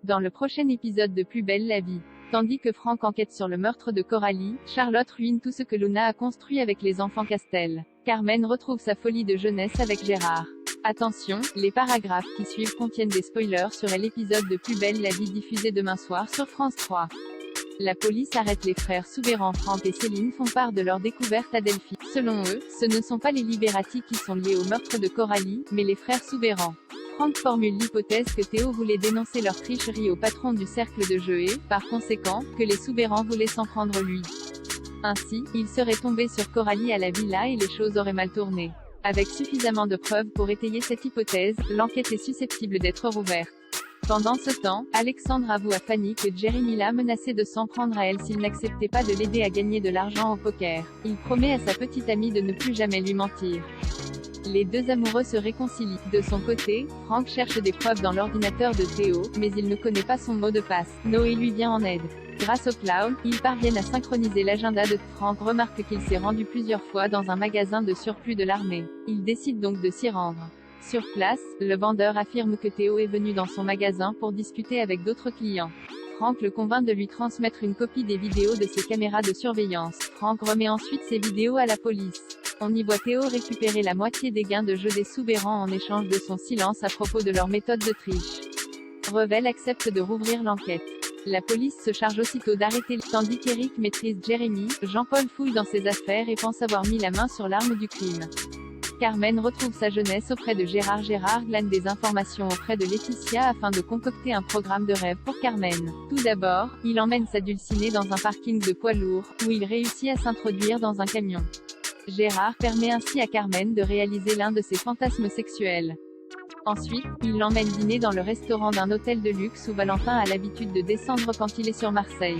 dans le prochain épisode de Plus belle la vie. Tandis que Frank enquête sur le meurtre de Coralie, Charlotte ruine tout ce que Luna a construit avec les enfants Castel. Carmen retrouve sa folie de jeunesse avec Gérard. Attention, les paragraphes qui suivent contiennent des spoilers sur l'épisode de Plus belle la vie diffusé demain soir sur France 3. La police arrête les frères Soubeyran. Frank et Céline font part de leur découverte à Delphi. Selon eux, ce ne sont pas les Liberati qui sont liés au meurtre de Coralie, mais les frères Soubeyran. Frank formule l'hypothèse que Théo voulait dénoncer leur tricherie au patron du cercle de jeu et, par conséquent, que les Soubeyran voulaient s'en prendre lui. Ainsi, il serait tombé sur Coralie à la villa et les choses auraient mal tourné. Avec suffisamment de preuves pour étayer cette hypothèse, l'enquête est susceptible d'être rouverte. Pendant ce temps, Alexandre avoue à Fanny que Jeremy l'a menacé de s'en prendre à elle s'il n'acceptait pas de l'aider à gagner de l'argent au poker. Il promet à sa petite amie de ne plus jamais lui mentir. Les deux amoureux se réconcilient. De son côté, Frank cherche des preuves dans l'ordinateur de Théo, mais il ne connaît pas son mot de passe. Noé lui vient en aide. Grâce au cloud, ils parviennent à synchroniser l'agenda de Frank remarque qu'il s'est rendu plusieurs fois dans un magasin de surplus de l'armée. Il décide donc de s'y rendre. Sur place, le vendeur affirme que Théo est venu dans son magasin pour discuter avec d'autres clients. Frank le convainc de lui transmettre une copie des vidéos de ses caméras de surveillance. Frank remet ensuite ces vidéos à la police. On y voit Théo récupérer la moitié des gains de jeu des Soubeyran en échange de son silence à propos de leur méthode de triche. Revel accepte de rouvrir l'enquête. La police se charge aussitôt d'arrêter, tandis qu'Eric maîtrise Jeremy. Jean-Paul fouille dans ses affaires et pense avoir mis la main sur l'arme du crime. Carmen retrouve sa jeunesse auprès de Gérard. Gérard glane des informations auprès de Laetitia afin de concocter un programme de rêve pour Carmen. Tout d'abord, il emmène sa dulcinée dans un parking de poids lourds, où il réussit à s'introduire dans un camion. Gérard permet ainsi à Carmen de réaliser l'un de ses fantasmes sexuels. Ensuite, il l'emmène dîner dans le restaurant d'un hôtel de luxe où Valentin a l'habitude de descendre quand il est sur Marseille.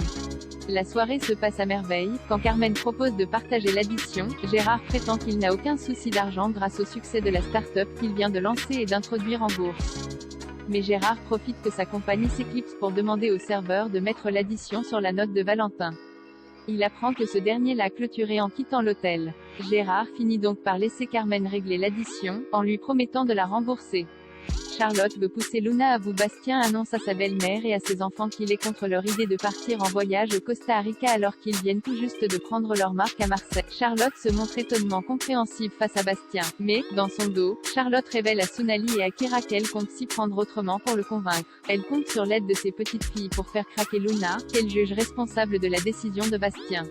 La soirée se passe à merveille. Quand Carmen propose de partager l'addition, Gérard prétend qu'il n'a aucun souci d'argent grâce au succès de la start-up qu'il vient de lancer et d'introduire en bourse. Mais Gérard profite que sa compagnie s'éclipse pour demander au serveur de mettre l'addition sur la note de Valentin. Il apprend que ce dernier l'a clôturé en quittant l'hôtel. Gérard finit donc par laisser Carmen régler l'addition, en lui promettant de la rembourser. Charlotte veut pousser Luna à bout. Bastien annonce à sa belle-mère et à ses enfants qu'il est contre leur idée de partir en voyage au Costa Rica alors qu'ils viennent tout juste de prendre leur marque à Marseille. Charlotte se montre étonnement compréhensive face à Bastien. Mais, dans son dos, Charlotte révèle à Sounali et à Kira qu'elle compte s'y prendre autrement pour le convaincre. Elle compte sur l'aide de ses petites filles pour faire craquer Luna, qu'elle juge responsable de la décision de Bastien.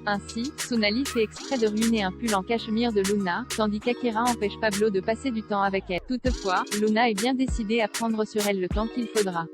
Ainsi, Sounali fait exprès de ruiner un pull en cachemire de Luna, tandis qu'Akira empêche Pablo de passer du temps avec elle. Toutefois, Luna est bien décidée à prendre sur elle le temps qu'il faudra.